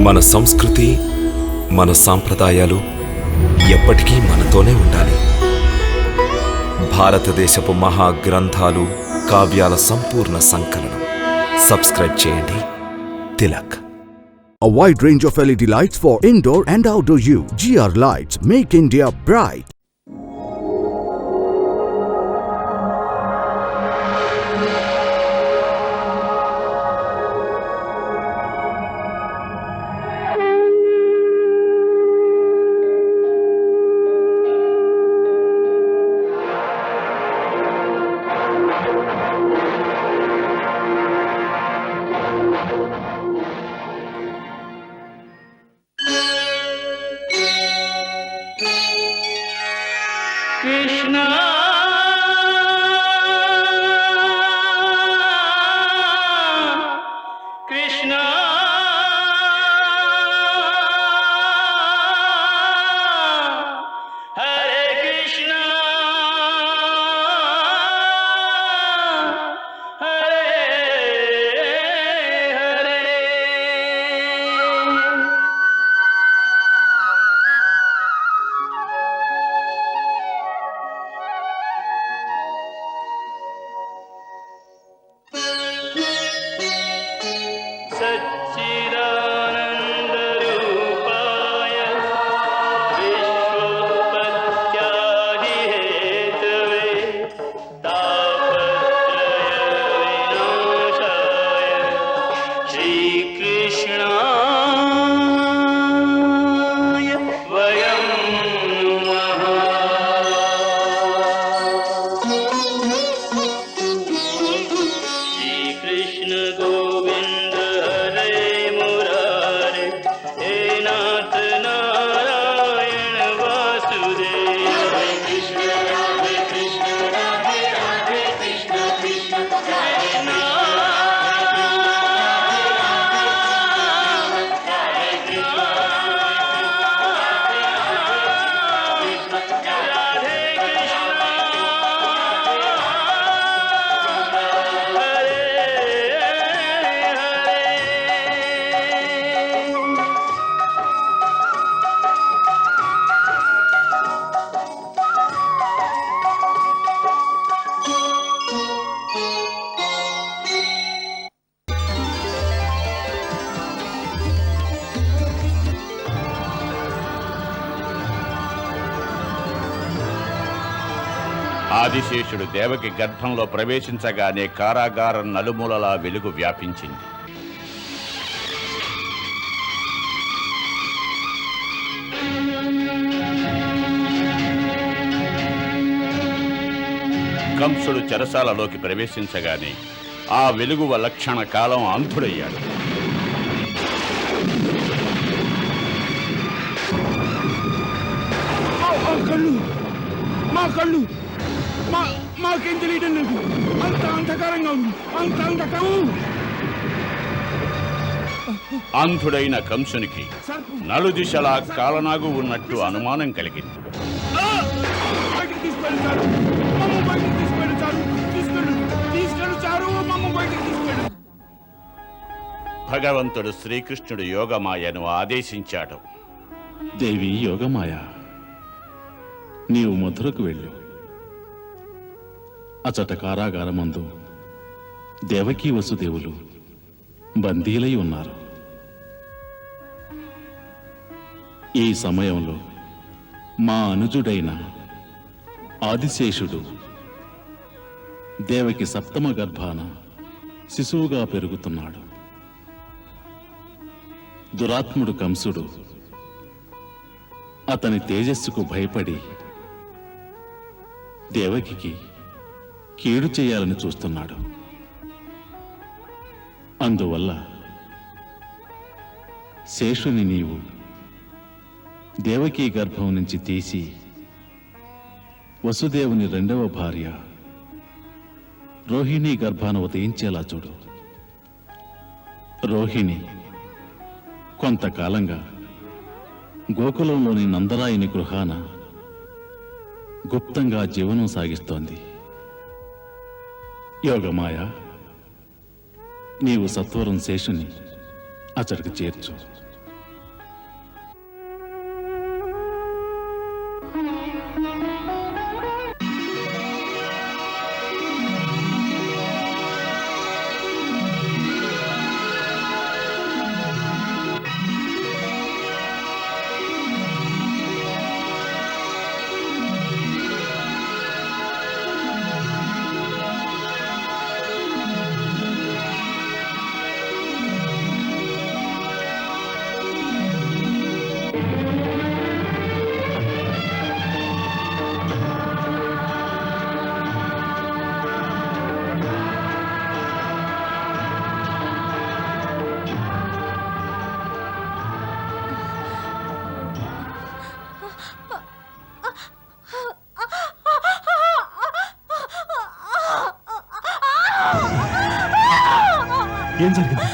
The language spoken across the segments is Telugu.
మన సంస్కృతి, మన సాంప్రదాయాలు ఎప్పటికీ మనతోనే ఉండాలి. భారతదేశపు మహా గ్రంథాలు, కావ్యాల సంపూర్ణ సంకలనం. సబ్స్క్రైబ్ చేయండి. Tilak. A wide range of LED lights for indoor and outdoor use. GR Lights make India bright. Krishna Krishna Hare Krishna Hare Hare. सच्चिदानन्दरूपाय विश्वोत्पत्त्यादिहेतवे तापत्रयविनाशाय श्रीकृष्णाय वयं नमः. श्रीकृष्ण गोविन्द हरे मुरारे, हे नाथ नारायण वासुदेव. हरे कृष्ण राधे कृष्ण राधे राधे कृष्ण कृष्ण कृष्ण हरे कृष्ण राधे कृष्ण ఆదిశేషుడు దేవకి గర్భంలో ప్రవేశించగానే కారాగారం నలుమూలలా వెలుగు వ్యాపించింది. కంసుడు చెరసాలలోకి ప్రవేశించగానే ఆ వెలుగు లక్షణ కాలం అంధుడయ్యాడు. మా కళ్ళు మాకేం తెలియడం లేదు. అంత అంధకారంగా ఉంది. అంత అంధకారం. అంధుడైన కంసునికి నలుదిశలా కాలనాగు ఉన్నట్టు అనుమానం కలిగింది. బయటికి తీసుకెళ్ళారు. మమ్మ బయటికి తీసుకెళ్ళారు. తీసుకెళ్ళారు. మమ్మ బయటికి తీసుకెళ్ళారు. భగవంతుడు శ్రీకృష్ణుడు యోగమాయను ఆదేశించాడు. దేవి యోగమాయ, నీవు మధురకు వెళ్ళు. అచట కారాగారమందు దేవకీ వసుదేవులు బందీలై ఉన్నారు. ఈ సమయంలో మా అనుజుడైన ఆదిశేషుడు దేవకి సప్తమ గర్భాన శిశువుగా పెరుగుతున్నాడు. దురాత్ముడు కంసుడు అతని తేజస్సుకు భయపడి దేవకికి కీడు చేయాలని చూస్తున్నాడు. అందువల్ల శేషుని నీవు దేవకీ గర్భం నుంచి తీసి వసుదేవుని రెండవ భార్య రోహిణి గర్భాన ఉదయించేలా చూడు. రోహిణి కొంతకాలంగా గోకులంలోని నందరాయుని గృహాన గుప్తంగా జీవనం సాగిస్తోంది. యోగమాయ, నీవు సత్వరం శేషుని అతడికి చేర్చు. ఏం జరిగింది?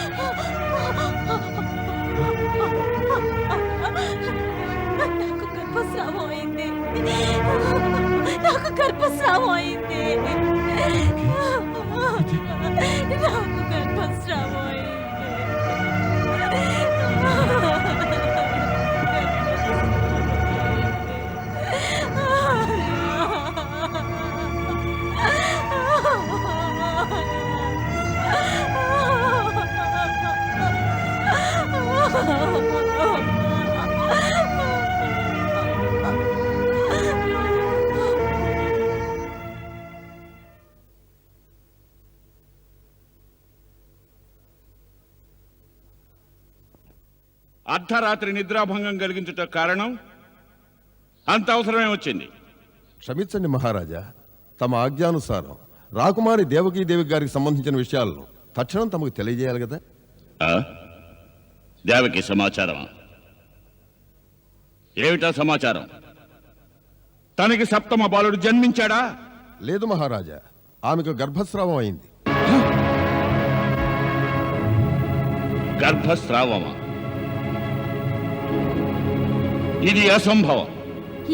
నాకు గర్భస్రావం అయింది. నాకు గర్భస్రావం అయింది. నాకు గర్భస్రావం అయింది. అర్ధరాత్రి నిద్రాభంగం కలిగించుట కారణం అంత అవసరమే వచ్చింది. క్షమించండి మహారాజా, తమ ఆజ్ఞానుసారం రాకుమారి దేవకీదేవి గారికి సంబంధించిన విషయాలను తక్షణం తమకు తెలియజేయాలి కదా. దేవకి సమాచారమా? ఏమిటా సమాచారం? తనకి సప్తమ బాలుడు జన్మించాడా? లేదు మహారాజా, ఆమెకు గర్భస్రావం అయింది. గర్భస్రావమా? ఇది అసంభవం.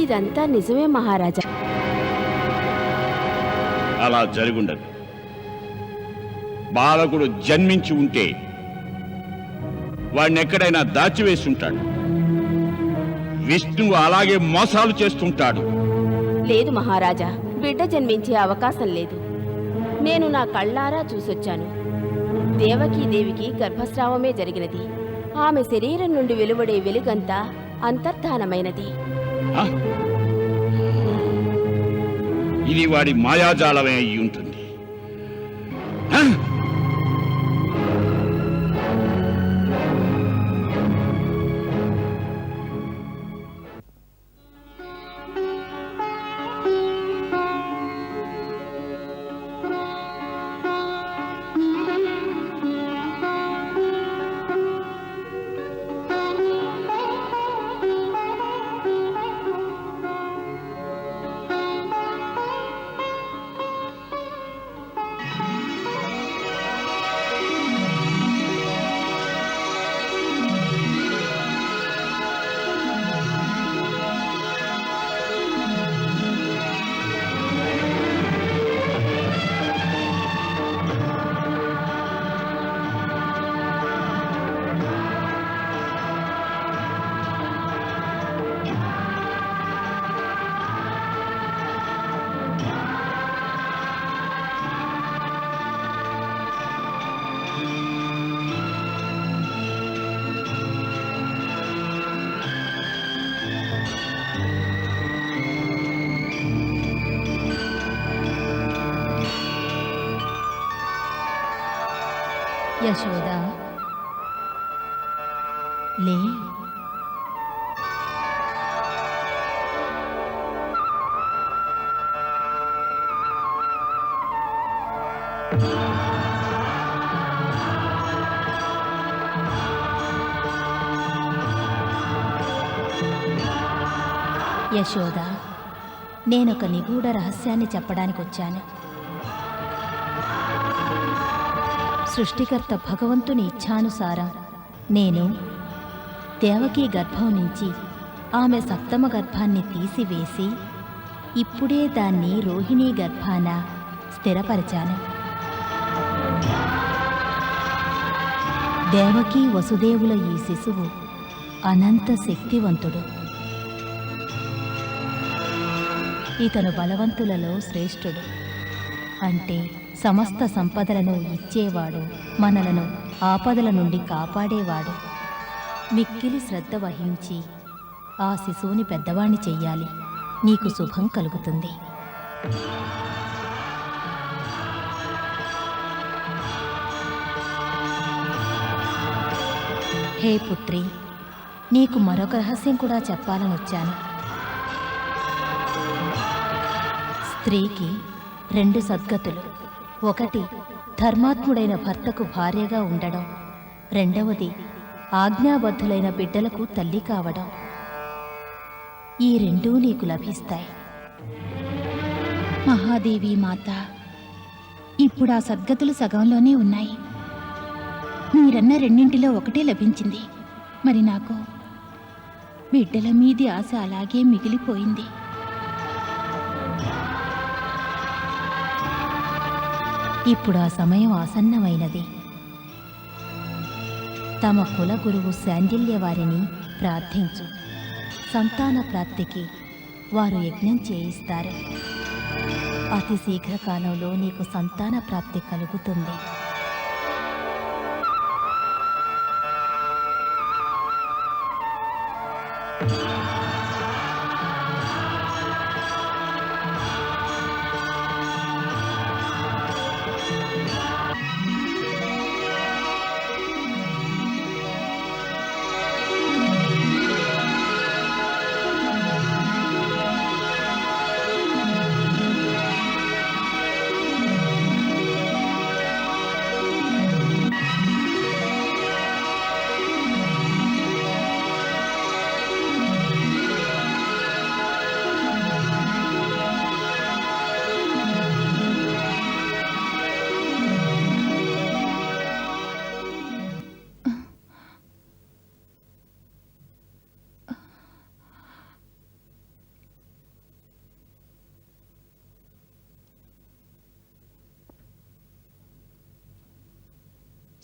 ఇదంతా నిజమే మహారాజా. అలా జరుగుండదు. బాలకుడు జన్మించి ఉంటే వాడిని ఎక్కడైనా దాచివేసి ఉంటాడు. విష్ణువు అలాగే మోసాలు చేస్తుంటాడు. లేదు మహారాజా, బిడ్డ జన్మించే అవకాశం లేదు. నేను నా కళ్ళారా చూసొచ్చాను. దేవకీదేవికి గర్భస్రావమే జరిగినది. ఆమె శరీరం నుండి వెలువడే వెలుగంతా అంతర్ధానమైనది. ఇది వాడి మాయాజాలమే అయి ఉంటుంది. యశోద, లే. యశోద, నేనొక నిగూఢ రహస్యాన్ని చెప్పడానికి వచ్చాను. సృష్టికర్త భగవంతుని ఇచ్ఛానుసారం నేను దేవకీ గర్భం నుంచి ఆమె సప్తమ గర్భాన్ని తీసివేసి ఇప్పుడే దాన్ని రోహిణీ గర్భాన స్థిరపరిచాను. దేవకీ వసుదేవుల ఈ శిశువు అనంత శక్తివంతుడు. ఇతను బలవంతులలో శ్రేష్ఠుడు. అంటే సమస్త సంపదలను ఇచ్చేవాడు, మనలను ఆపదల నుండి కాపాడేవాడు. మిక్కిలి శ్రద్ధ వహించి ఆ శిశువుని పెద్దవాణ్ణి చెయ్యాలి. నీకు శుభం కలుగుతుంది. హే పుత్రి, నీకు మరొక రహస్యం కూడా చెప్పాలని వచ్చాను. స్త్రీకి 2 సద్గతులు. ఒకటి ధర్మాత్ముడైన భర్తకు భార్యగా ఉండడం, రెండవది ఆజ్ఞాబద్ధులైన బిడ్డలకు తల్లి కావడం. ఈ 2 నీకు లభిస్తాయి. మహాదేవి మాత, ఇప్పుడు ఆ సద్గతులు సగంలోనే ఉన్నాయి. మీరన్న రెండింటిలో ఒకటే లభించింది. మరి నాకు బిడ్డల మీది ఆశ అలాగే మిగిలిపోయింది. ఇప్పుడు ఆ సమయం ఆసన్నమైనది. తమ కుల గురువు శాండిల్య వారిని ప్రార్థించు. సంతాన ప్రాప్తికి వారు యజ్ఞం చేయిస్తారు. అతి శీఘ్రకాలంలో నీకు సంతాన ప్రాప్తి కలుగుతుంది.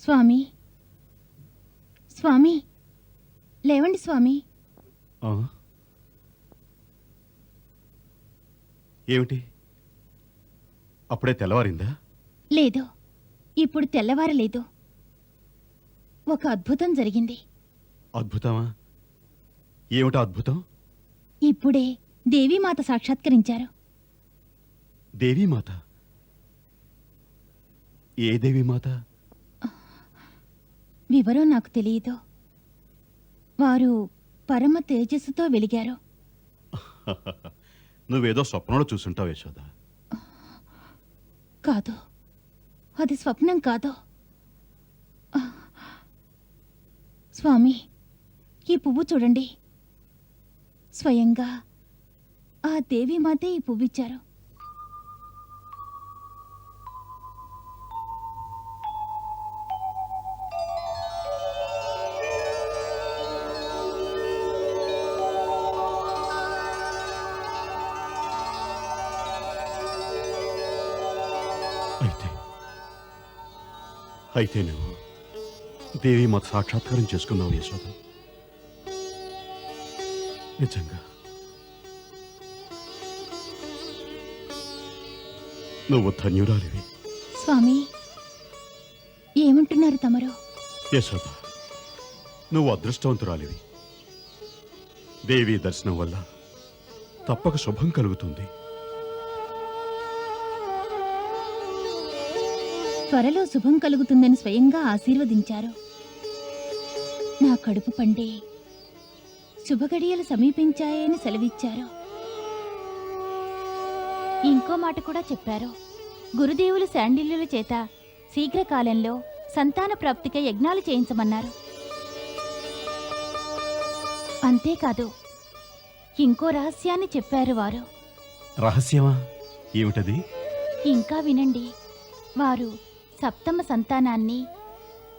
స్వామి, స్వామి, లేవండి స్వామి. ఏమిటి, అప్పుడే తెల్లవారిందా? లేదు, ఇప్పుడు తెల్లవారలేదు. ఒక అద్భుతం జరిగింది. అద్భుతమా? ఏమిటా అద్భుతం? ఇప్పుడే దేవీమాత సాక్షాత్కరించారు. దేవీమాత? ఏ దేవీమాత? వివరం నాకు తెలియదు. వారు పరమ తేజస్సుతో వెలిగారు. నువ్వేదో స్వప్నంలో చూసుంటావు యశోద. కాదు, అది స్వప్నం కాదు. స్వామి, ఈ పువ్వు చూడండి. స్వయంగా ఆ దేవీమాతే ఈ పువ్విచ్చారు. అయితే నువ్వు దేవీమాత సాక్షాత్కారం చేసుకున్నావు యశోద. నిజంగా నువ్వు ధన్యురాలివి. స్వామి, ఏమంటున్నారు తమరు? యశోద, నువ్వు అదృష్టవంతురాలివి. దేవీ దర్శనం వల్ల తప్పక శుభం కలుగుతుంది. త్వరలో శుభం కలుగుతుందని స్వయంగా ఆశీర్వదించారు. నా కడుపు పండే శుభగడియలు సమీపించాయని సెలవిచ్చారు. ఇంకో మాట కూడా చెప్పారు. గురుదేవులు శాండిల్యుల చేత శీఘ్రకాలంలో సంతాన ప్రాప్తికై యజ్ఞాలు చేయించమన్నారు. అంతేకాదు, ఇంకో రహస్యాన్ని చెప్పారు వారు. రహస్యమా? ఏమిటది? ఇంకా వినండి. వారు సప్తమ సంతానాన్ని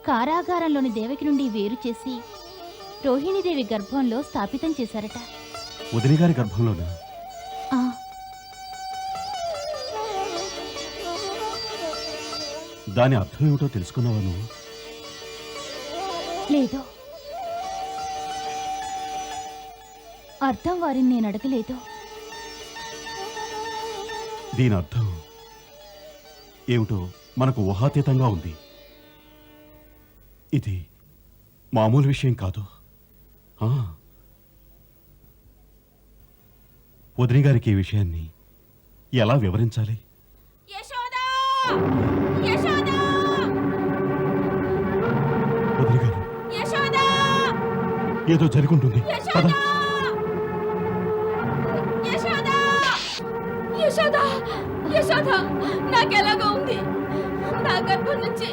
కారాగారంలోని దేవకి నుండి వేరు చేసి రోహిణీదేవి గర్భంలో స్థాపితం చేశారట. వదిన గారి గర్భంలోనా? ఆ, దాని అర్థం ఏమిటో తెలుసుకున్నావా నువ్వు? లేదు, అర్థం వారిని నేను అడగలేదు. దీని అర్థం ఏమిటో మనకు ఊహాతీతంగా ఉంది. ఇది మామూలు విషయం కాదు. వదిన గారికి ఈ విషయాన్ని ఎలా వివరించాలి? వదిన గారు, ఏదో జరుగుంటుంది. పద. నాకెలాగా ఉంది? నా గర్భం నుంచి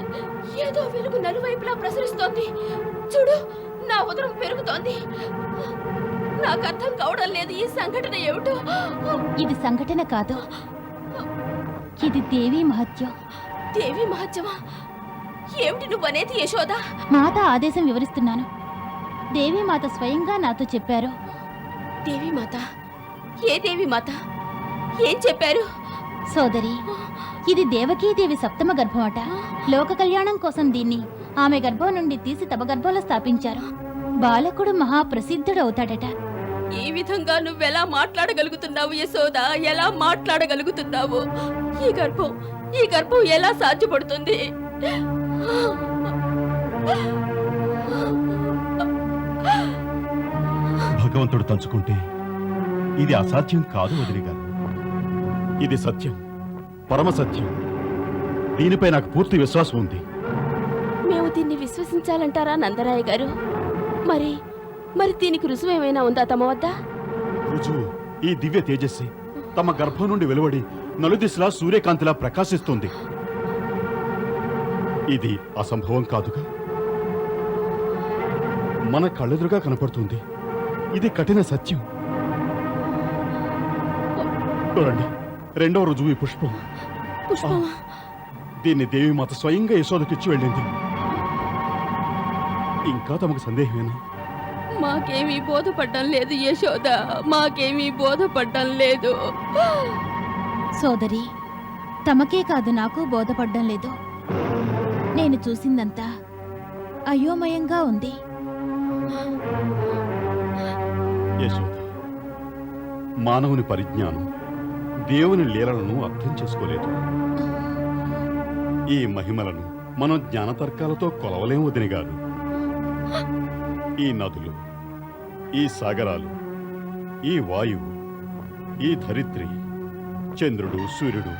ఏదో వెలుగు నలువైపులా ప్రసరిస్తోంది. చూడు, నా ఉదరం పెరుగుతోంది. నాకు అర్థం కావడం లేదు ఈ సంఘటన ఏమిటో. ఇది సంఘటన కాదు, ఇది దేవీ మహత్యం. దేవి మహత్యమా? ఏమిటి నువ్వనేది యశోద? మాత ఆదేశం వివరిస్తున్నాను. దేవీమాత స్వయంగా నాతో చెప్పారు. దేవీమాత? ఏ దేవీమాత? ఏం చెప్పారు? సోదరి, ఇది దేవకీదేవి సప్తమ గర్భమట. లోక కళ్యాణం కోసం దీన్ని ఆమె గర్భం నుండి తీసి తమ గర్భంలో స్థాపించారు. బాలకుడు మహాప్రసిద్ధుడవుతాడట. ఈ విధంగా నువ్వెలా మాట్లాడగలుగుతున్నావు యశోద? ఎలా మాట్లాడగలుగుతున్నావు? ఈ గర్భం ఎలా సాధ్యపడుతుంది? భగవంతుడు తలుచుకుంటే ఇది అసాధ్యం కాదు వదిలి గారు. ఇది సత్యం, పరమ సత్యం. దీనిపై నాకు పూర్తి విశ్వాసం ఉంది. మేము దీన్ని విశ్వసించాలంటారా నందరాయ గారు? మరి దీనికి రుజువు ఏమైనా ఉందా తమ వద్ద? రుజువు ఈ దివ్య తేజస్సి తమ గర్భం నుండి వెలువడి నలుదిశలా సూర్యకాంతిలా ప్రకాశిస్తుంది. ఇది అసంభవం కాదుగా. మన కళ్ళెదురుగా కనపడుతుంది. ఇది కఠిన సత్యం. చూడండి, రెండవ రుజువు ఈ పుష్పం. పుష్పమా? దీన్ని దేవీమాత స్వయంగా యశోదకిచ్చి వెళ్ళింది. ఇంకా తమకు సందేహమేనా? మాకేమీ బోధపడ్డం లేదు యశోద, మాకేమీ బోధపడ్డం లేదు. సోదరి, తమకే కాదు నాకు బోధపడ్డం లేదు. నేను చూసిందంతా అయోమయంగా ఉంది. యశోద, మానవుని పరిజ్ఞానం దేవుని లీలలను అర్థం చేసుకోలేదు. ఈ మహిమలను మనం జ్ఞానతర్కాలతో కొలవలేం వదిన గారు. ఈ నదులు, ఈ సాగరాలు, ఈ వాయువు, ఈ ధరిత్రి, చంద్రుడు, సూర్యుడు,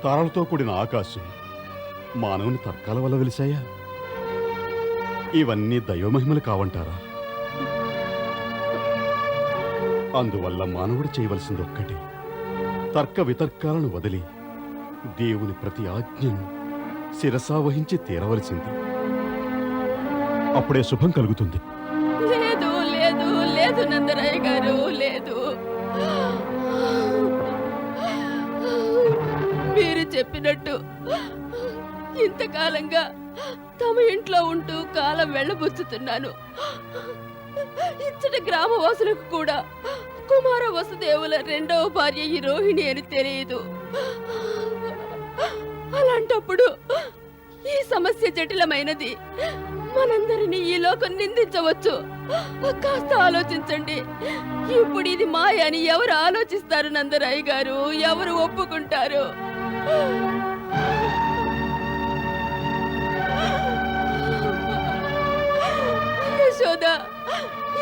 తారలతో కూడిన ఆకాశం మానవుని తర్కాల వల్ల వెలిశాయా? ఇవన్నీ దైవమహిమలు కావంటారా? అందువల్ల మానవుడు చేయవలసింది ఒక్కటి, తర్క వితర్కాలను వదిలి దేవుని ప్రతి ఆజ్ఞను శిరసావహించి తీరవలసింది. అప్పుడే శుభం కలుగుతుంది. లేదు లేదు లేదు నందరాయ గారు, లేదు. మీరు చెప్పినట్టు ఇంతకాలంగా తమ ఇంట్లో ఉంటూ కాలం వెళ్ళబుచ్చుతున్నాను. ఇచ్చట గ్రామవాసులకు కూడా కుమార వసుదేవుల రెండవ భార్య ఈ రోహిణి అని తెలియదు. అలాంటప్పుడు ఈ సమస్య జటిలమైనది. మనందరినీ ఈ లోకం నిందించవచ్చు. కాస్త ఆలోచించండి. ఇప్పుడు ఇది మాయ అని ఎవరు ఆలోచిస్తారు నందరాయ్ గారు? ఎవరు ఒప్పుకుంటారు? యశోద,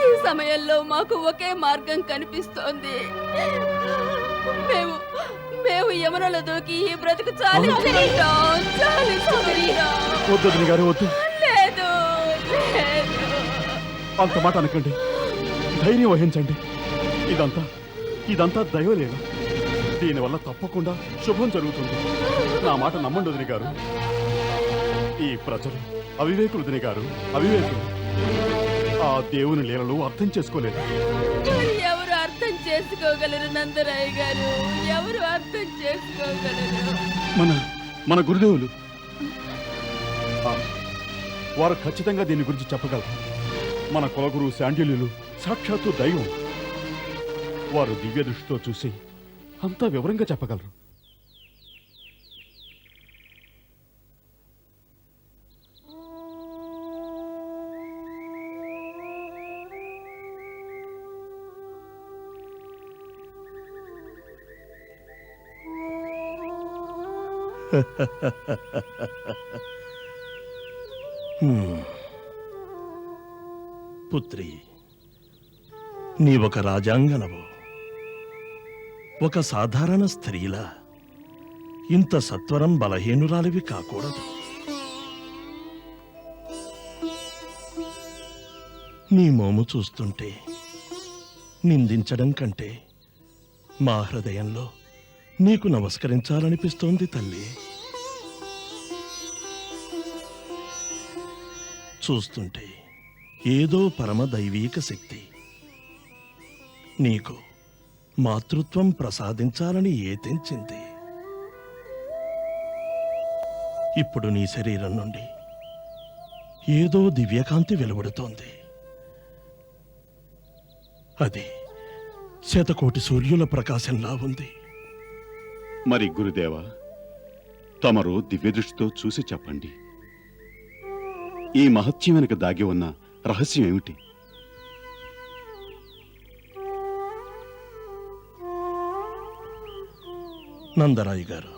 ఈ సమయంలో మాకు ఒకే మార్గం కనిపిస్తోంది. మేము యమునలో దూకి ఈ బ్రతుకు చాలి వద్దు గారు, వద్దు. లేదు లేదు, అంత మాట అనకండి. ధైర్యం వహించండి. ఇదంతా దైవలేన. దీనివల్ల తప్పకుండా శుభం జరుగుతుంది. నా మాట నమ్మండి వదిన గారు. ఈ ప్రజలు అవివేకులు వదిన గారు, అవివేకులు. ఆ దేవుని లీలలు అర్థం చేసుకోలేదు. ఎవరు అర్థం చేసుకోగలరు నందరాయ్ గారు? ఎవరు అర్థం చేసుకోగలరు? మన గురుదేవులు వారు ఖచ్చితంగా దీని గురించి చెప్పగలరు. మన కులగురు శాండిల్యులు సాక్షాత్తు దైవం. వారు దివ్య దృష్టితో చూసి అంతా వివరంగా చెప్పగలరు. పుత్రి, నీవొక రాజాంగనవు. ఒక సాధారణ స్త్రీలా ఇంత సత్వరం బలహీనురాలివి కాకూడదు. నీ మోము చూస్తుంటే నిందించడం కంటే మా హృదయంలో నీకు నమస్కరించాలనిపిస్తోంది తల్లి. చూస్తుంటే ఏదో పరమ దైవీక శక్తి నీకు మాతృత్వం ప్రసాదించాలని ఏతెంచింది. ఇప్పుడు నీ శరీరం నుండి ఏదో దివ్యకాంతి వెలువడుతోంది. అది శతకోటి సూర్యుల ప్రకాశంలా ఉంది. మరి గురుదేవా, తమరు దివ్యదృష్టితో చూసి చెప్పండి, ఈ మహత్యం వెనుక దాగి ఉన్న రహస్యం ఏమిటి? నందరాయు గారు,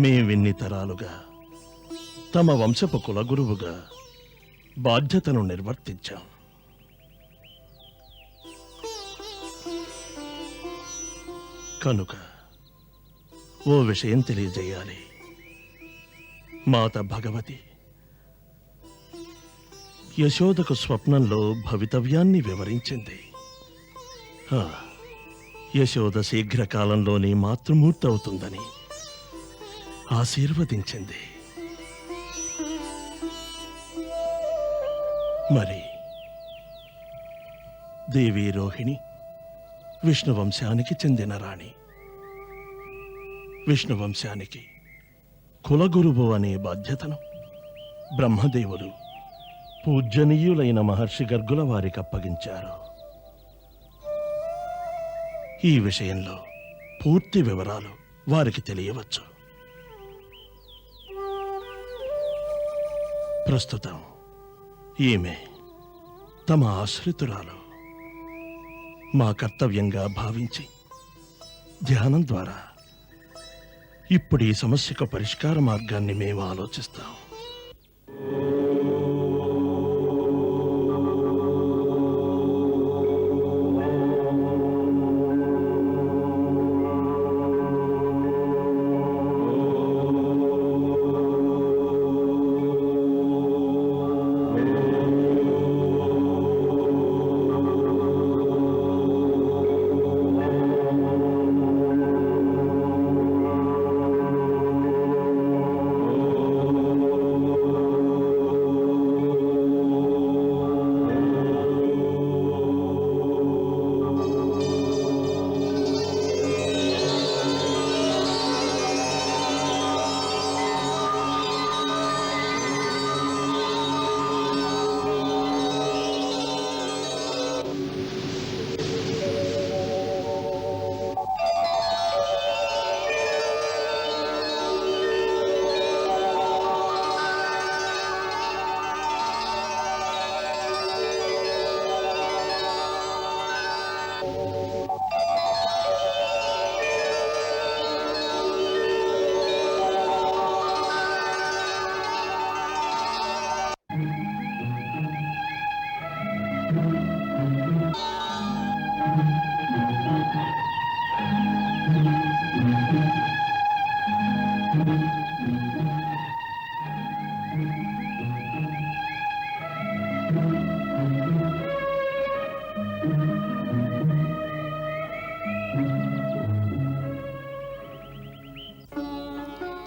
మేమిన్ని తరాలుగా తమ వంశపు కులగురువుగా బాధ్యతను నిర్వర్తించాం. కనుక ఓ విషయం తెలియజేయాలి. మాత భగవతి యశోదకు స్వప్నంలో భవితవ్యాన్ని వివరించింది. యశోద శీఘ్రకాలంలోనే మాతృమూర్తి అవుతుందని ఆశీర్వదించింది. మరి దేవి రోహిణి విష్ణువంశానికి చెందిన రాణి. విష్ణువంశానికి కులగురువు అనే బాధ్యతను బ్రహ్మదేవుడు పూజ్యనీయులైన మహర్షి గర్గుల వారికి అప్పగించారు. ఈ విషయంలో పూర్తి వివరాలు వారికి తెలియవచ్చు. ప్రస్తుతం ఈమె తమ ఆశ్రితురాలు. మా కర్తవ్యంగా భావించి ధ్యానం ద్వారా ఇప్పుడు ఈ సమస్యకు పరిష్కార మార్గాన్ని మేము ఆలోచిస్తాం.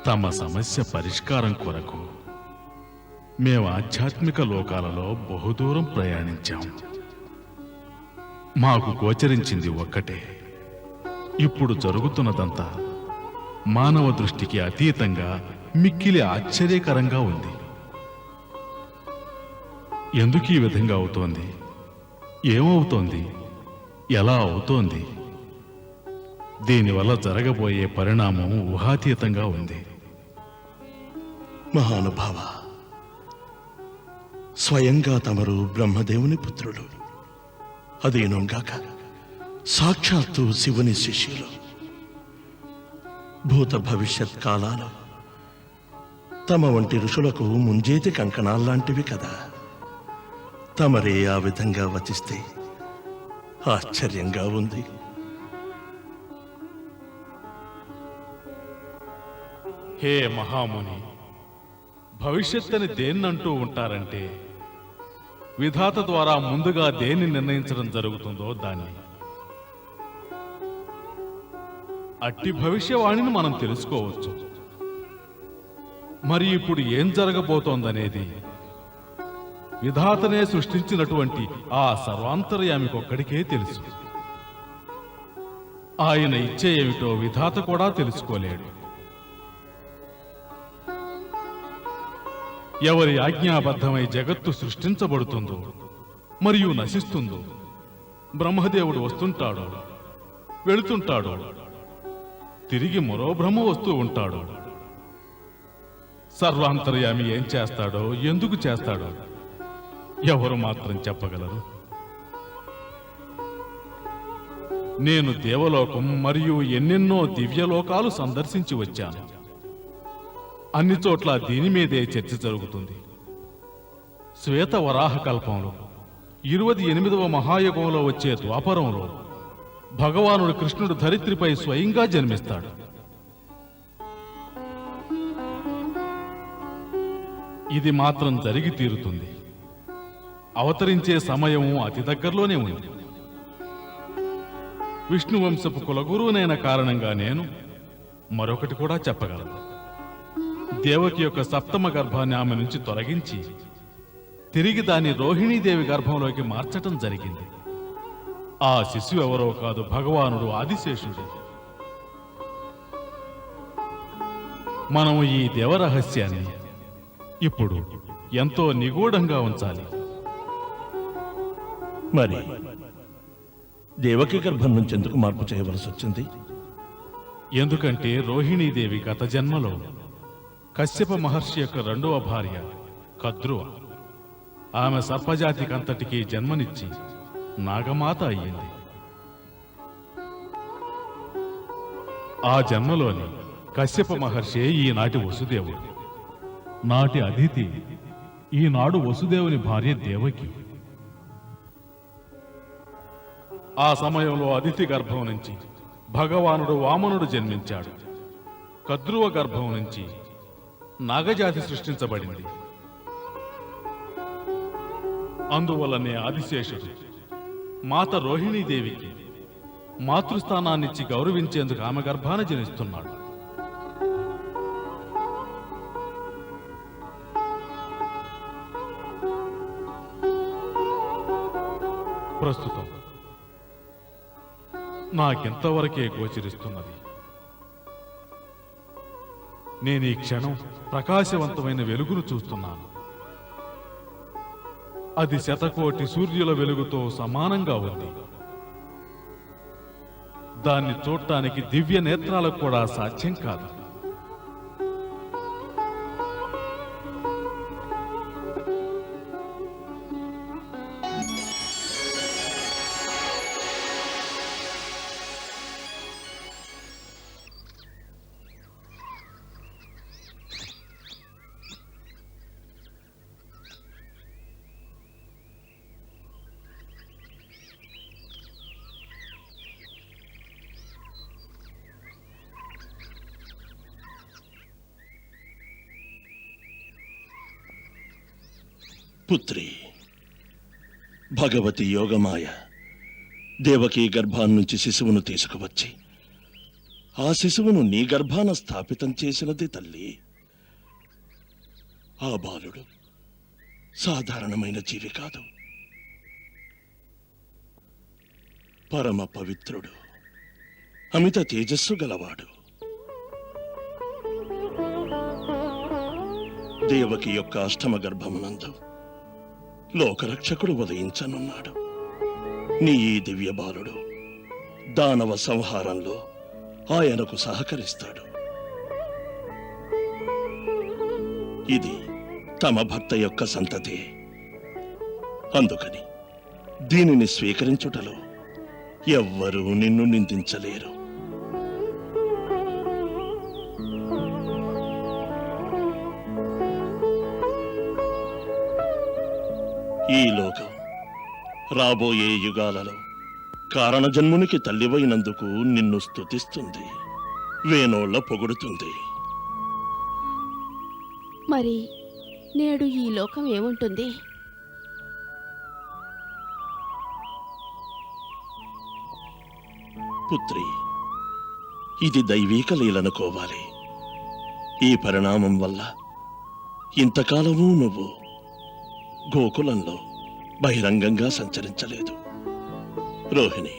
తమ సమస్య పరిష్కారం కొరకు మేము ఆధ్యాత్మిక లోకాలలో బహుదూరం ప్రయాణించాం. మాకు గోచరించింది ఒక్కటే. ఇప్పుడు జరుగుతున్నదంతా మానవ దృష్టికి అతీతంగా మిక్కిలి ఆశ్చర్యకరంగా ఉంది. ఎందుకు ఈ విధంగా అవుతోంది? ఏమవుతోంది? ఎలా అవుతోంది? దీనివల్ల జరగబోయే పరిణామం ఊహాతీతంగా ఉంది. మహానుభావ, స్వయంగా తమరు బ్రహ్మదేవుని పుత్రులు, అదేనుగాక సాక్షాత్తు శివుని శిష్యులు. భూత భవిష్యత్ కాలాలు తమ వంటి ఋషులకు ముంజేతి కంకణాల్లాంటివి కదా. తమరే ఆ విధంగా వచిస్తే ఆశ్చర్యంగా ఉంది. హే మహాముని, భవిష్యత్తని దేన్నంటూ ఉంటారంటే విధాత ద్వారా ముందుగా దేన్ని నిర్ణయించడం జరుగుతుందో దాన్ని. అట్టి భవిష్యవాణిని మనం తెలుసుకోవచ్చు. మరి ఇప్పుడు ఏం జరగబోతోందనేది విధాతనే సృష్టించినటువంటి ఆ సర్వాంతర్యామికొక్కడికే తెలుసు. ఆయన ఇచ్చే ఏమిటో విధాత కూడా తెలుసుకోలేడు. ఎవరి ఆజ్ఞాబద్ధమై జగత్తు సృష్టించబడుతుందో మరియు నశిస్తుందో బ్రహ్మదేవుడు వస్తుంటాడు, వెళుతుంటాడు, తిరిగి మరో బ్రహ్మ వస్తూ ఉంటాడు. సర్వాంతర్యామి ఏం చేస్తాడో, ఎందుకు చేస్తాడో ఎవరు మాత్రం చెప్పగలరు? నేను దేవలోకం మరియు ఎన్నెన్నో దివ్యలోకాలు సందర్శించి వచ్చాను. అన్ని చోట్ల దీని మీదే చర్చ జరుగుతుంది. శ్వేత వరాహ కల్పంలో 28వ మహాయుగంలో వచ్చే ద్వాపరంలో భగవానుడు కృష్ణుడు ధరిత్రిపై స్వయంగా జన్మిస్తాడు. ఇది మాత్రం జరిగి తీరుతుంది. అవతరించే సమయం అతి దగ్గరలోనే ఉంది. విష్ణువంశపు కులగురువునైన కారణంగా నేను మరొకటి కూడా చెప్పగలను. దేవకి యొక్క సప్తమ గర్భాన్ని ఆమె నుంచి తొలగించి తిరిగి దాన్ని రోహిణీదేవి గర్భంలోకి మార్చటం జరిగింది. ఆ శిశువు ఎవరో కాదు, భగవానుడు ఆదిశేషుడు. మనం ఈ దేవరహస్యాన్ని ఇప్పుడు ఎంతో నిగూఢంగా ఉంచాలి. మరి దేవకి గర్భం నుంచి ఎందుకు మార్పు చేయవలసి వచ్చింది? ఎందుకంటే రోహిణీదేవి గత జన్మలో కశ్యప మహర్షి యొక్క రెండవ భార్య కద్రువ. ఆమె సర్పజాతికంతటికీ జన్మనిచ్చి నాగమాత అయ్యింది. ఆ జన్మలోని కశ్యప మహర్షి ఈనాటి వసుదేవుడు. నాటి అదితి ఈనాడు వసుదేవుని భార్య దేవకి. ఆ సమయంలో అదితి గర్భం నుంచి భగవానుడు వామనుడు జన్మించాడు. కద్రువ గర్భం నుంచి నాగజాతి సృష్టించబడింది. అందువల్లనే ఆదిశేషుడు మాత రోహిణీదేవికి మాతృస్థానాన్నిచ్చి గౌరవించేందుకు ఆమె గర్భాన జనిస్తున్నాడు. ప్రస్తుతం నాకెంతవరకే గోచరిస్తున్నది. నేను ఈ క్షణం ప్రకాశవంతమైన వెలుగును చూస్తున్నాను. అది శతకోటి సూర్యుల వెలుగుతో సమానంగా ఉంది. దాన్ని చూడటానికి దివ్య నేత్రాలకు కూడా సాధ్యం కాదు. పుత్రి, భగవతి యోగమాయ దేవకీ గర్భాన్నించి శిశువును తీసుకువచ్చి ఆ శిశువును నీ గర్భాన స్థాపితం చేసినది తల్లి. ఆ బాలుడు సాధారణమైన జీవి కాదు. పరమ పవిత్రుడు, అమిత తేజస్సు గలవాడు. దేవకి యొక్క అష్టమ గర్భమునందు లోకరక్షకుడు ఉదయించనున్నాడు. నీ ఈ దివ్య బాలుడు దానవ సంహారంలో ఆయనకు సహకరిస్తాడు. ఇది తమ భర్త యొక్క సంతతే. అందుకని దీనిని స్వీకరించుటలో ఎవ్వరూ నిన్ను నిందించలేరు. ఈ లోకం రాబోయే యుగాలలో కారణజన్మునికి తల్లివైనందుకు నిన్ను స్తుతిస్తుంది, వేనోళ్ల పొగుడుతుంది. మరి నేడు ఈ లోకం ఏముంటుంది? పుత్రి, ఇది దైవీక లీలనుకోవాలి. ఈ పరిణామం వల్ల ఇంతకాలమూ నువ్వు గోకులంలో బహిరంగంగా సంచరించలేదు. రోహిణి,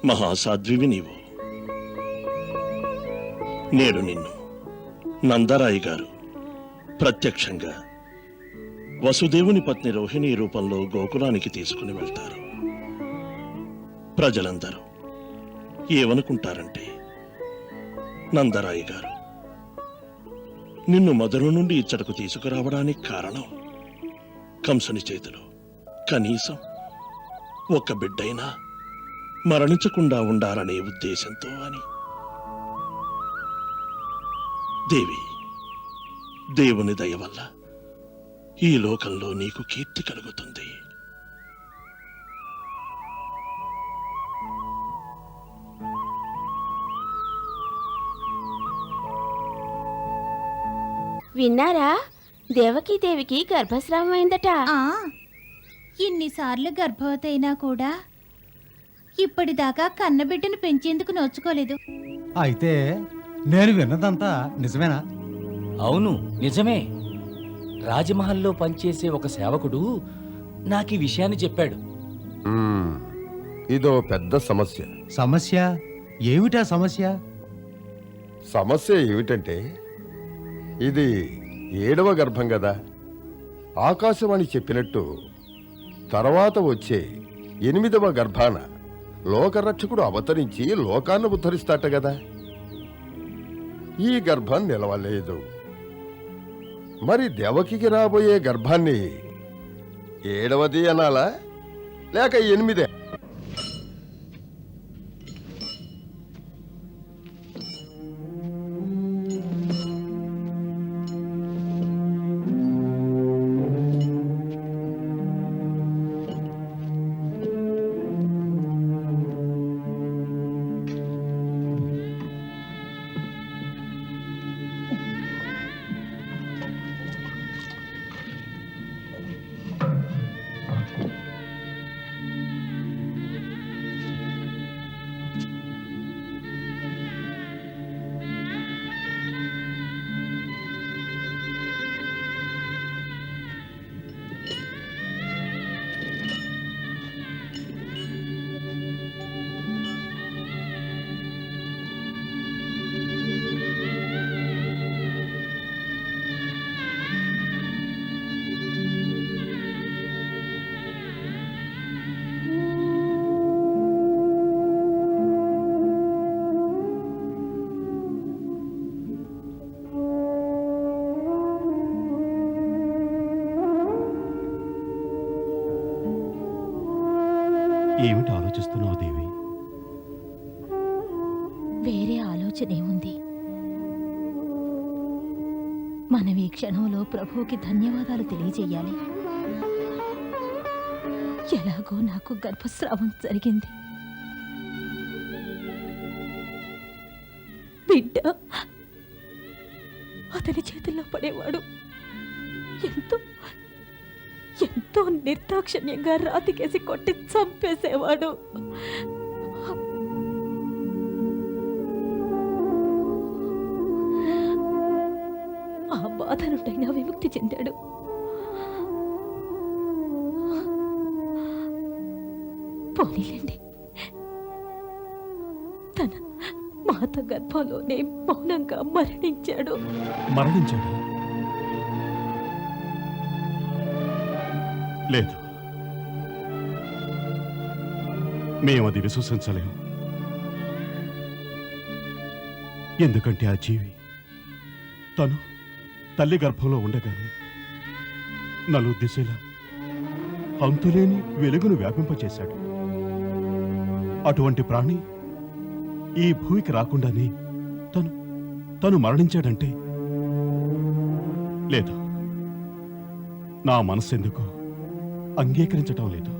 మహాసాధ్వివి నీవు. నేడు నిన్ను నందరాయ్ గారు ప్రత్యక్షంగా వసుదేవుని పత్ని రోహిణి రూపంలో గోకులానికి తీసుకుని వెళ్తారు. ప్రజలందరూ ఏమనుకుంటారంటే, నందరాయి గారు నిన్ను మధుర నుండి ఇచ్చటకు తీసుకురావడానికి కారణం కంసుని చేతిలో కనీసం ఒక్క బిడ్డైనా మరణించకుండా ఉండాలనే ఉద్దేశంతో అని. దేవుని దయ వల్ల ఈ లోకంలో నీకు కీర్తి కలుగుతుంది. విన్నారా? దేవకీదేవికి గర్భస్రావం అయిందట. ఇన్నిసార్లు గర్భవతి అయినా కూడా ఇప్పటిదాకా కన్నబిడ్డను పెంచేందుకు నోచుకోలేదు. అయితే నేను విన్నదంతా నిజమేనా? అవును, నిజమే. రాజమహల్లో పనిచేసే ఒక సేవకుడు నాకు ఈ విషయాన్ని చెప్పాడు. ఇదో పెద్ద సమస్య. సమస్య ఏమిటా సమస్య? సమస్య ఏమిటంటే, ఇది 7వ గర్భం కదా. ఆకాశవాణి చెప్పినట్టు తర్వాత వచ్చే 8వ గర్భాన లోకరక్షకుడు అవతరించి లోకాన్ని ఉద్ధరిస్తాట కదా. ఈ గర్భం నిలవలేదు. మరి దేవకికి రాబోయే గర్భాన్ని 7వది అనాలా లేక 8? ఏమిటి ఆలోచిస్తున్నావు దేవి? వేరే ఆలోచన ఏముంది? మనం ఈ క్షణంలో ప్రభువుకి ధన్యవాదాలు తెలియజేయాలి. ఎలాగో నాకు గర్భస్రావం జరిగింది. బిడ్డ అతని చేతుల్లో పడేవాడు. ఎంతో ఎంతో నిర్దాక్షిణ్యంగా రాతికేసి కొట్టి చంపేసేవాడు. ఆ బాధ నుండైనా విముక్తి చెందాడు. పోనీలేండి, తన మాత గర్భంలోనే మౌనంగా మరణించాడు. మరణించాడు? లేదు, మేము అది విశ్వసించలేము. ఎందుకంటే ఆ జీవి తను తల్లి గర్భంలో ఉండగానే నలుగు దిశలా అంతులేని వెలుగును వ్యాపింపచేశాడు. అటువంటి ప్రాణి ఈ భూమికి రాకుండానే తను మరణించాడంటే, లేదు, నా మనస్సెందుకో అంగీకరించటం లేదు.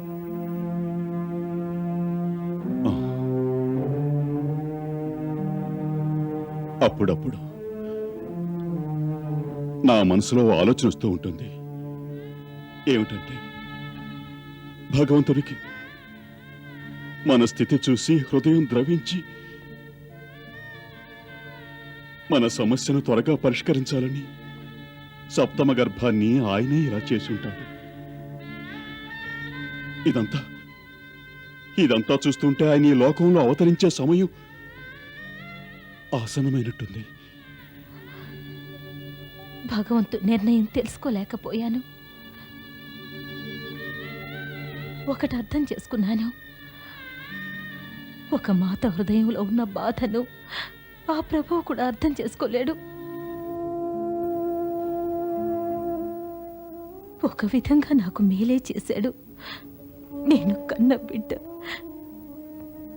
అప్పుడప్పుడు నా మనసులో ఆలోచన వస్తూ ఉంటుంది. ఏమిటంటే, భగవంతుడికి మన స్థితి చూసి హృదయం ద్రవించి మన సమస్యను త్వరగా పరిష్కరించాలని సప్తమ గర్భాన్ని ఆయనే ఇలా చేసి ఉంటాడు. ఇదంతా చూస్తుంటే ఆయన ఈ లోకంలో అవతరించే సమయం ఆసన్నమైనట్టుంది. భగవంతు నిర్ణయం తెలుసుకోలేకపోయాను. ఒకటి అర్థం చేసుకున్నాను. ఒక మాత హృదయంలో ఉన్న బాధను ఆ ప్రభువు కూడా అర్థం చేసుకోలేడు. ఒక విధంగా నాకు మేలే చేశాడు. నేను కన్న బిడ్డ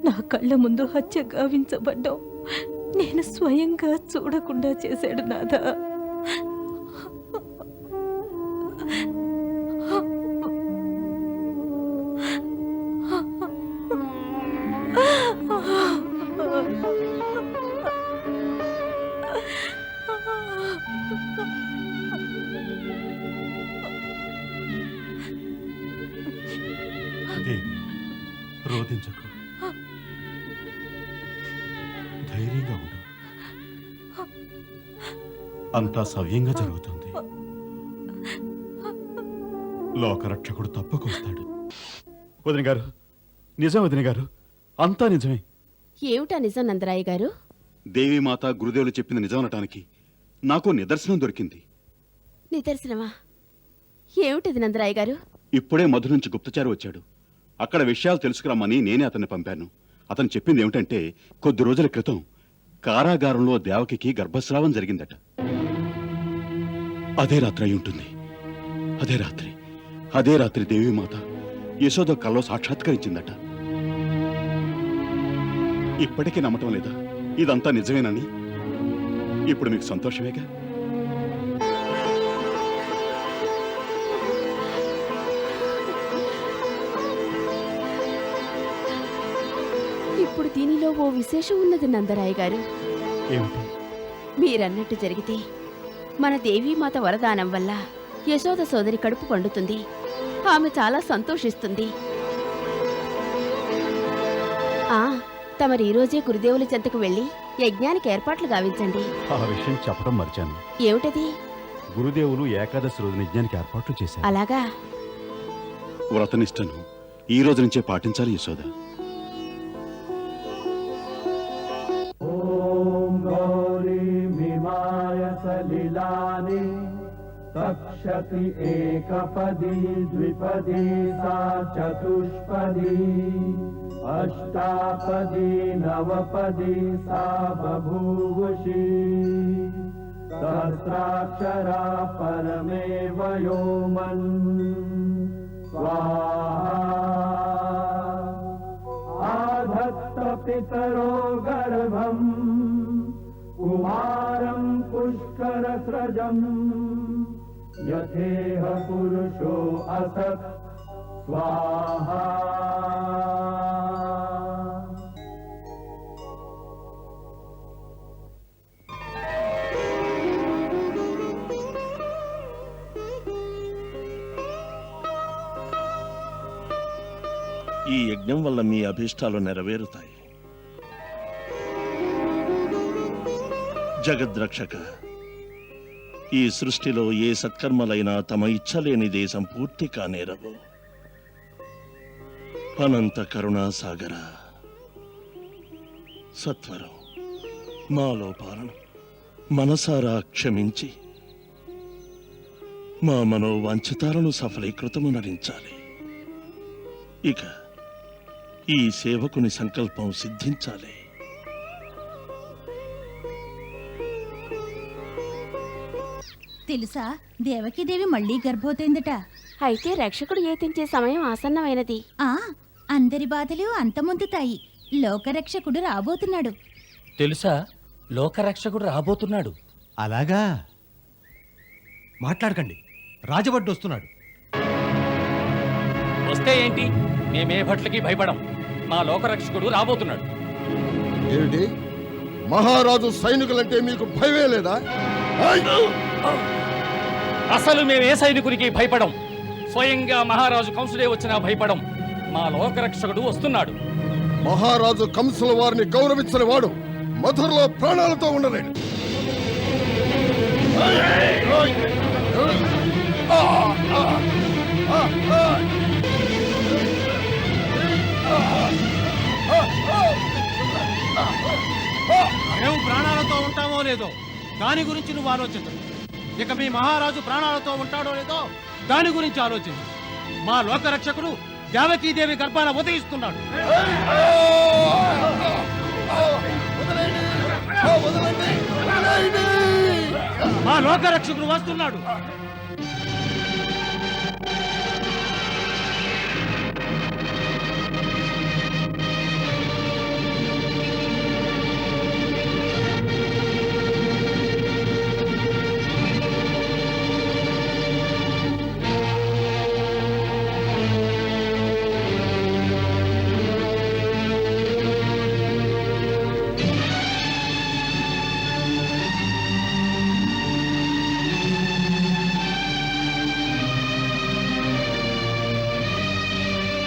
నా కళ్ళ ముందు హత్య గావించబడ్డాం నేను స్వయంగా చూడకుండా చేశాడు నాదా. దేవి, రోధించకు, ధైర్యంగా ఉండు. అంతా సవ్యంగా జరుగుతుంది. లోకరక్షకుడు తప్పకొస్తాడు. వదిన గారు, నిజం వదిన గారు, అంతా నిజమే. ఏమిటా నిజం నందరాయ గారు? దేవీమాత గురుదేవులు చెప్పిన నిజం అనటానికి నాకు నిదర్శనం దొరికింది. నిదర్శనమా? ఏమిటిది నందరాయ గారు? ఇప్పుడే మధు నుంచి గుప్తచారి వచ్చాడు. అక్కడ విషయాలు తెలుసుకురమ్మని నేనే అతన్ని పంపాను. అతను చెప్పింది ఏమిటంటే, కొద్ది రోజుల క్రితం కారాగారంలో దేవకికి గర్భస్రావం జరిగిందట. అదే రాత్రి అయి ఉంటుంది. అదే రాత్రి దేవీమాత యశోద కల్లో సాక్షాత్కరించిందట. ఇప్పటికీ నమ్మటం లేదా ఇదంతా నిజమేనని? ఇప్పుడు మీకు సంతోషమేగా? ఇప్పుడు దీనిలో ఓ విశేషం ఉన్నది నందరాయ గారు. ఏమిటి? మీరన్నట్టు జరిగితే మన దేవీమాత వరదానం వల్ల యశోద సోదరి కడుపు పండుతుంది. ఆమె చాలా సంతోషిస్తుంది. తమరు ఈ రోజే గురుదేవుల చెంతకు వెళ్లి యజ్ఞానికి ఏర్పాట్లు గావించండి. ఆ విషయం చెప్పడం మర్చాను. ఏమిటది? గురుదేవులు ఏకాదశి రోజున యజ్ఞానికి ఏర్పాట్లు చేశారు. అలాగా? వ్రతనిష్టను ఈ రోజు నుంచే పాటించాలి యశోద. तक्षति एकपदी द्विपदी सा चतुष्पदी अष्टापदी नवपदी सा बभूवुषी सहस्राक्षरा परमेव योमन् स्वाहा आधत्त पितरो गर्भम् कुमारं पुष्करस्रजम् यथेह पुरुषो असत् स्वाहा। ఈ యజ్ఞం వల్ల మీ అభీష్టాలు నెరవేరుతాయి. జగద్రక్షక, ఈ సృష్టిలో ఏ సత్కర్మలైనా తమ ఇచ్చలేనిదే సంపూర్తి కానేరవు. అనంత కరుణాసాగర, సత్వరం మా లోపాలను మనసారా క్షమించి మా మనోవాంఛితాలను సఫలీకృతమునరించాలి. ఇక ఈ సేవకుని సంకల్పం సిద్ధించాలి. తెలుసా, దేవకీదేవి మళ్ళీ గర్భవతైందట. అయితే రక్షకుడు ఏతించే సమయం ఆసన్నమైనది. అందరి బాధలు అంతమొందుతాయి. లోకరక్షకుడు రాబోతున్నాడు. తెలుసా, లోకరక్షకుడు రాబోతున్నాడు. అలాగా? మాట్లాడకండి, రాజభట్టు వస్తున్నాడు. వస్తే ఏంటి, మేమే భట్లకి భయపడం. మా లోకరక్షకుడు రాబోతున్నాడు. ఏమిటి? మహారాజు సైనికులంటే మీకు భయమే లేదా? అసలు మేమే సైనికునికి భయపడం. స్వయంగా మహారాజు కంసుడే వచ్చినా భయపడం. మా లోకరక్షకుడు వస్తున్నాడు. మహారాజు కంసుల వారిని గౌరవించిన వాడు మధురలో ప్రాణాలతో ఉండలేడు. మేము ప్రాణాలతో ఉంటామో లేదో దాని గురించి నువ్వు ఆలోచించు. ఇక మీ మహారాజు ప్రాణాలతో ఉంటాడో లేదో దాని గురించి ఆలోచించు. మా లోకరక్షకుడు దేవకీదేవి గర్భాన ఉదయిస్తున్నాడు. మా లోకరక్షకుడు వస్తున్నాడు.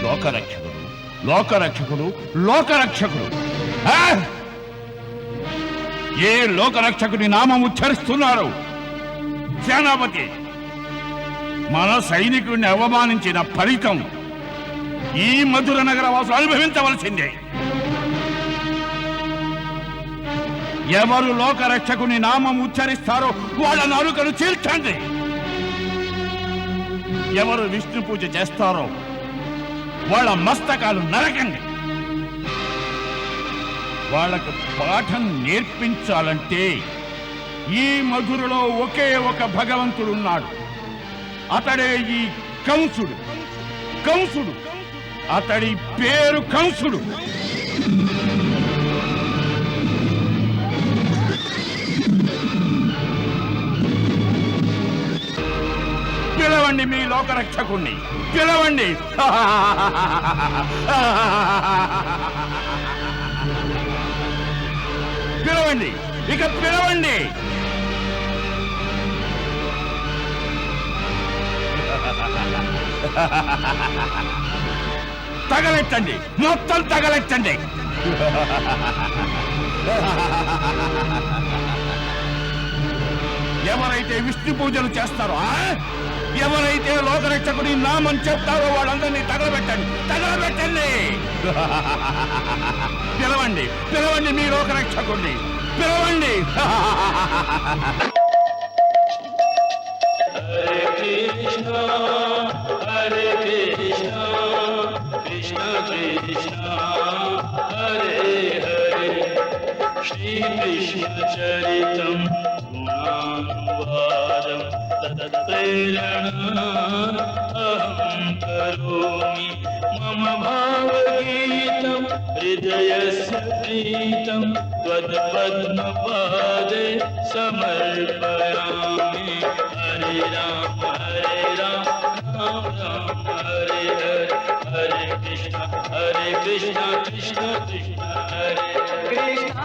లోకరక్షకుడు లోకరక్షకుడు లోకరక్షకుడు ఆ! ఏ లోకరక్షకుని నామం ఉచ్చరిస్తున్నారు? సేనాపతి, మన సైనికుడిని అవమానించిన ఫలితం ఈ మధుర నగర వాసులు అనుభవించవలసిందే. ఎవరు లోకరక్షకుని నామం ఉచ్చరిస్తారో వాళ్ళ నాలుకలు చీల్చండి. ఎవరు విష్ణు పూజ చేస్తారో వాళ్ళ మస్తకాలు నరకండి. వాళ్ళకు పాఠం నేర్పించాలంటే ఈ మధురలో ఒకే ఒక భగవంతుడున్నాడు. అతడే ఈ కంసుడు. కంసుడు, అతడి పేరు కంసుడు. పిలవండి మీ లోకరక్షకుణ్ణి, పిలవండి. పిలవండి, ఇక పిలవండి. తగలెట్టండి, మొత్తం తగలెట్టండి. ఎవరైతే విష్ణు పూజలు చేస్తారో, ఎవరైతే లోకరక్షకుని నామం చెప్తారో వాళ్ళందరినీ తగలబెట్టండి, తగలబెట్టండి. పిలవండి, పిలవండి మీ లోకరక్షకుడిని, పిలవండి. హరే కృష్ణ కృష్ణ కృష్ణ హరే హరే శ్రీ కృష్ణ చరితం గుణానువాదం తత్ప్రేరణా అహం కరోమి మమ భావగీతం హృదయస్య ప్రీతం త్వత్పద్మపాదే సమర్పయామి. హరే రామ రామ రామ హరే హరే హరే కృష్ణ కృష్ణ కృష్ణ హరే కృష్ణ